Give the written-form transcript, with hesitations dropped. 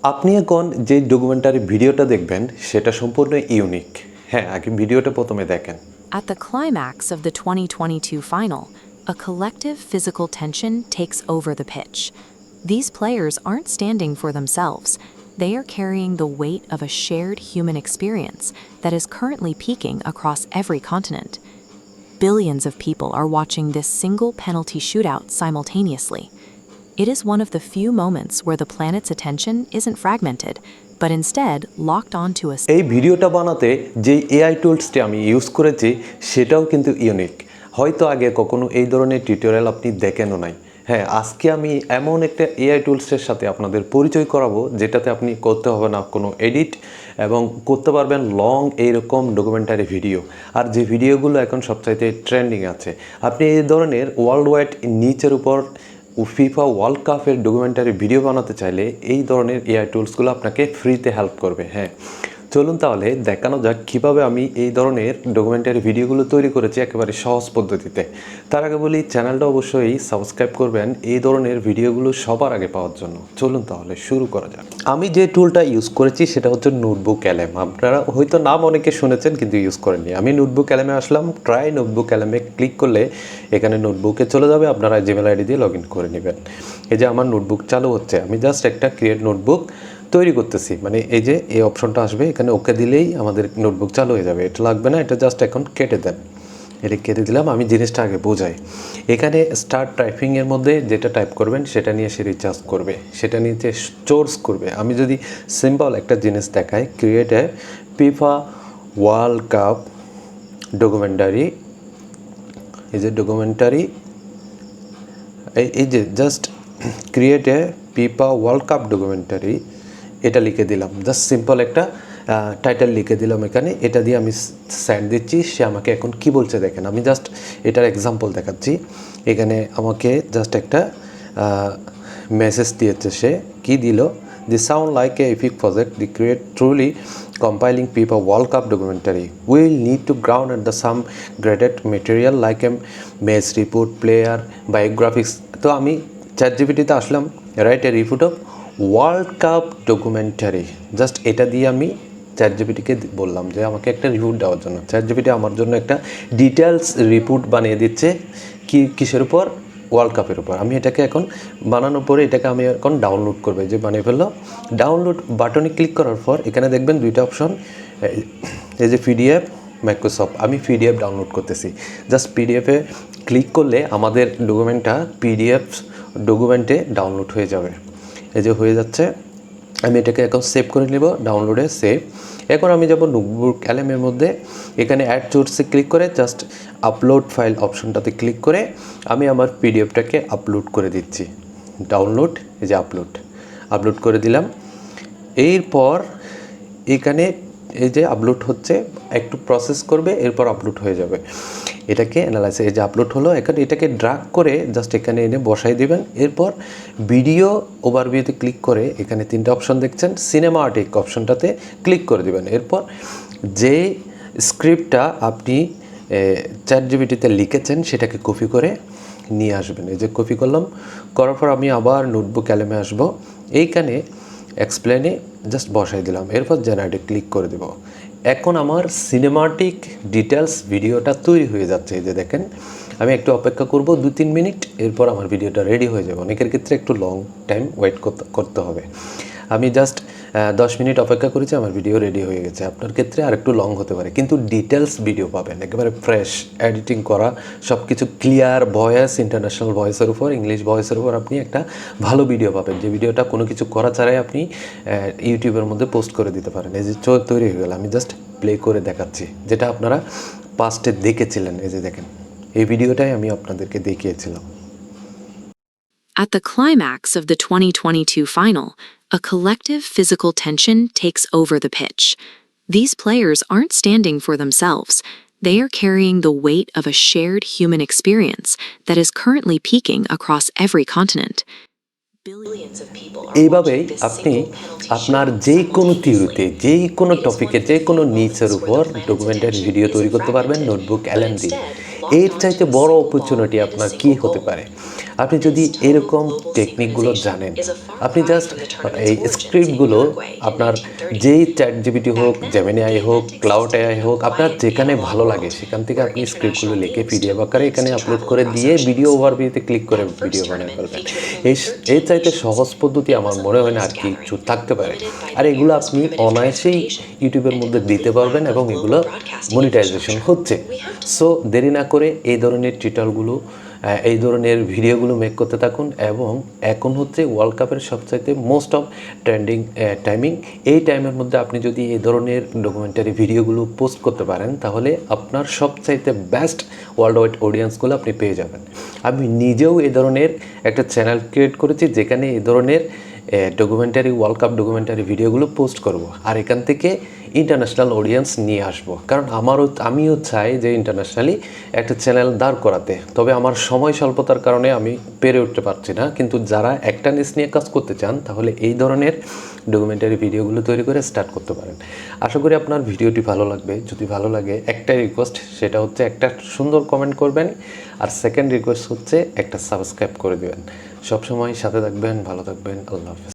আপনি এখন যে ডকুমেন্টারি ভিডিওটা দেখবেন সেটা সম্পূর্ণ ইউনিক। হ্যাঁ, আগে ভিডিওটা প্রথমে দেখেন। At the climax of the 2022 final, a collective physical tension takes over the pitch. These players aren't standing for themselves. They are carrying the weight of a shared human experience that is currently peaking across every continent. Billions of people are watching this single penalty shootout simultaneously. It is one of the few moments where the planet's attention isn't fragmented, but instead locked onto a এই ভিডিওটা বানাতে যে AI টুলসটি আমি use করেছি সেটাও কিন্তু unique. হয়তো আগে কখনো এই ধরনের টিউটোরিয়াল আপনি দেখেনও নাই। হ্যাঁ, আজকে আমি এমন একটা এআই টুলসের সাথে আপনাদের পরিচয় করাবো যেটাতে আপনি করতে হবে না কোনো এডিট এবং করতে পারবেন লং এইরকম ডকুমেন্টারি ভিডিও। আর যে ভিডিওগুলো এখন সবচাইতে ট্রেন্ডিং আছে, আপনি এই ধরনের ওয়ার্ল্ড ওয়াইড নিচের উপর ফিফা ওয়ার্ল্ড কাপের ডকুমেন্টারি ভিডিও বানাতে চাইলে এই ধরনের এআই টুলসগুলো আপনাকে ফ্রিতে হেল্প করবে। হ্যাঁ, চলুন তাহলে দেখানো যাক কীভাবে আমি এই ধরনের ডকুমেন্টারি ভিডিওগুলো তৈরি করেছি একেবারে সহজ পদ্ধতিতে। তার আগে বলি, চ্যানেলটা অবশ্যই সাবস্ক্রাইব করবেন এই ধরনের ভিডিওগুলো সবার আগে পাওয়ার জন্য। চলুন তাহলে শুরু করা যাক। আমি যে টুলটা ইউজ করেছি সেটা হচ্ছে নোটবুক এলএম। আপনারা হয়তো নাম অনেকে শুনেছেন কিন্তু ইউজ করেননি। আমি নোটবুক এলএমে আসলাম। ট্রাই নোটবুক এলএমে ক্লিক করলে এখানে নোটবুকে চলে যাবে, আপনারা জিমেল আইডি দিয়ে লগ ইন করে নেবেন। এই যে আমার নোটবুক চালু হচ্ছে, আমি জাস্ট একটা ক্রিয়েট নোটবুক তৈরি করতেছি। মানে এই যে এই অপশনটা আসবে, এখানে ওকে দিলেই আমাদের নোটবুক চালু হয়ে যাবে। এটা লাগবে না, এটা জাস্ট এখন কেটে দেন। এটা কেটে দিলাম। আমি জিনিসটা আগে বোঝাই। এখানে স্টার্ট টাইপিংয়ের মধ্যে যেটা টাইপ করবেন সেটা নিয়ে সে রিচার্জ করবে, সেটা নিচে সোর্স করবে। আমি যদি সিম্পল একটা জিনিস দেখাই, create a FIFA world cup documentary, এই যে ডকুমেন্টারি, এই যে just create a FIFA world cup documentary, এটা লিখে দিলাম। জাস্ট সিম্পল একটা টাইটেল লিখে দিলাম এখানে। এটা দিয়ে আমি সেন্ড দিচ্ছি। সে আমাকে এখন কি বলছে দেখেন। আমি জাস্ট এটার এক্সাম্পল দেখাচ্ছি। এখানে আমাকে জাস্ট একটা মেসেজ দিয়েছে। সে কি দিল, দি sound like a epic project, the create truly compiling FIFA World Cup documentary. We will need to ground at the some graded material like a match report, player biographies. তো আমি চ্যাটজিপিটিতে আসলাম, write a report of world cup documentary. Just এটা দিয়ে আমি চ্যাটজিপিটিকে বললাম যে আমাকে একটা রিপোর্ট দেওয়ার জন্য। চ্যাটজিপিটি আমার জন্য একটা ডিটেলস রিপোর্ট বানিয়ে দিচ্ছে। কিসের উপর? ওয়ার্ল্ড কাপের উপর। আমি এটাকে এখন বানানোর পরে এটাকে আমি এখন ডাউনলোড করবে, যে বানিয়ে ফেললো। ডাউনলোড বাটনে ক্লিক করার পর এখানে দেখবেন দুইটা অপশন, এই যে পিডিএফ, মাইক্রোসফট। আমি পিডিএফ ডাউনলোড করতেছি। জাস্ট পিডিএফে ক্লিক করলে আমাদের ডকুমেন্টটা পিডিএফ ডকুমেন্টে ডাউনলোড হয়ে যাবে। এই যে হয়ে যাচ্ছে। আমি এটাকে এখন সেভ করে নেব, ডাউনলোডে সেভ। এখন আমি যাব নোটবুক এলএমের মধ্যে। এখানে অ্যাড সোর্সে ক্লিক করে জাস্ট আপলোড ফাইল অপশনটাতে ক্লিক করে আমি আমার পিডিএফটাকে আপলোড করে দিচ্ছি। ডাউনলোড, এই যে আপলোড করে দিলাম। এরপর এখানে এই যে আপলোড হচ্ছে, একটু প্রসেস করবে, এরপর আপলোড হয়ে যাবে। এটাকে অ্যানালাইসিস, এই যে আপলোড হলো। এখন এটাকে ড্রাগ করে জাস্ট এখানে এনে বসাই দিবেন। এরপর ভিডিও ওভারভিউতে ক্লিক করে এখানে তিনটা অপশন দেখছেন, সিনেমাটিক অপশনটাতে ক্লিক করে দিবেন। এরপর যে স্ক্রিপ্টটা আপনি চ্যাটজিপিটিতে লিখেছেন সেটাকে কপি করে নিয়ে আসবেন। এই যে কপি করলাম, করার পর আমি আবার নোটবুক এলএমে আসবো। এইখানে এক্সপ্লেনে জাস্ট বসাই দিলাম। এরপর জেনারেটে ক্লিক করে দেব। এখন আমার সিনেমাটিক ডিটেলস ভিডিওটা তৈরি হয়ে যাচ্ছে। এই যে দেখেন, আমি একটু অপেক্ষা করব 2-3 মিনিট, এরপর আমার ভিডিওটা রেডি হয়ে যাবে। অনেকের ক্ষেত্রে একটু লং টাইম ওয়েট করতে হবে। আমি জাস্ট 10 মিনিট অপেক্ষা করেছি, আমার ভিডিও রেডি হয়ে গেছে। আপনার ক্ষেত্রে আর একটু লং হতে পারে, কিন্তু ডিটেলস ভিডিও পাবেন, একেবারে ফ্রেশ, এডিটিং করা, সব কিছু ক্লিয়ার, ভয়েস, ইন্টারন্যাশনাল ভয়েসের উপর, ইংলিশ ভয়েসের উপর আপনি একটা ভালো ভিডিও পাবেন, যে ভিডিওটা কোনো কিছু করা ছাড়াই আপনি ইউটিউবের মধ্যে পোস্ট করে দিতে পারেন। এই যে তৈরি হয়ে গেল। আমি জাস্ট প্লে করে দেখাচ্ছি, যেটা আপনারা পাস্টে দেখেছিলেন। এই যে দেখেন, এই ভিডিওটাই আমি আপনাদেরকে দেখিয়েছিলাম। At the climax of the 2022 final, a collective physical tension takes over the pitch. These players aren't standing for themselves. They are carrying the weight of a shared human experience that is currently peaking across every continent. এইভাবেই আপনি আপনার যে কোনো থিওরিতে, যে কোনো টপিকে, যে কোনো নিচের উপর ডকুমেন্টারি ভিডিও তৈরি করতে পারবেন নোটবুক এলএম দিয়ে। এর চাইতে বড় অপরচুনিটি আপনার কি হতে পারে? আপনি যদি এরকম টেকনিকগুলো জানেন, আপনি জাস্ট এই স্ক্রিপ্টগুলো আপনার যেই চ্যাট জিপিটি হোক, জেমিনি এআই হোক, ক্লাউড এআই হোক, আপনার যেখানে ভালো লাগে সেখান থেকে আপনি স্ক্রিপ্টগুলো লিখে পিডিএফ আকারে এখানে আপলোড করে দিয়ে ভিডিও ওভারভিউতে ক্লিক করে ভিডিও বানিয়ে ফেলবেন। এর চাইতে সহজ পদ্ধতি আমার মনে হয় না আর কিছু থাকতে পারে। আর এগুলো আপনি অনায়াসেই ইউটিউবের মধ্যে দিতে পারবেন এবং এগুলো মনিটাইজেশন হচ্ছে। সো দেরি না করে এই ধরনের টিউটোরিয়ালগুলো এই ধরনের ভিডিওগুলো মেক করতে থাকুন। এবং এখন হচ্ছে ওয়ার্ল্ড কাপের সবচাইতে মোস্ট অফ ট্রেন্ডিং টাইমিং। এই টাইমের মধ্যে আপনি যদি এই ধরনের ডকুমেন্টারি ভিডিওগুলো পোস্ট করতে পারেন তাহলে আপনার সবচাইতে বেস্ট ওয়ার্ল্ড ওয়াইড অডিয়েন্সগুলো আপনি পেয়ে যাবেন। আমি নিজেও এই ধরনের একটা চ্যানেল ক্রিয়েট করেছি যেখানে এই ধরনের ডকুমেন্টারি ওয়ার্ল্ড কাপ ডকুমেন্টারি ভিডিওগুলো পোস্ট করব আর এখান থেকে ইন্টারন্যাশনাল অডিয়েন্স নিয়ে আসবো। কারণ আমিও চাই যে ইন্টারন্যাশনালি একটা চ্যানেল দাঁড় করাতে, তবে আমার সময় স্বল্পতার কারণে আমি পেরে উঠতে পারছি না। কিন্তু যারা একটা নিউজ নিয়ে কাজ করতে চান তাহলে এই ধরনের ডকুমেন্টারি ভিডিওগুলো তৈরি করে স্টার্ট করতে পারেন। আশা করি আপনার ভিডিওটি ভালো লাগবে। যদি ভালো লাগে একটাই রিকোয়েস্ট, সেটা হচ্ছে একটা সুন্দর কমেন্ট করবেন, আর সেকেন্ড রিকোয়েস্ট হচ্ছে একটা সাবস্ক্রাইব করে দেবেন। সবসময় সাথে থাকবেন, ভালো থাকবেন, আল্লাহ হাফেজ।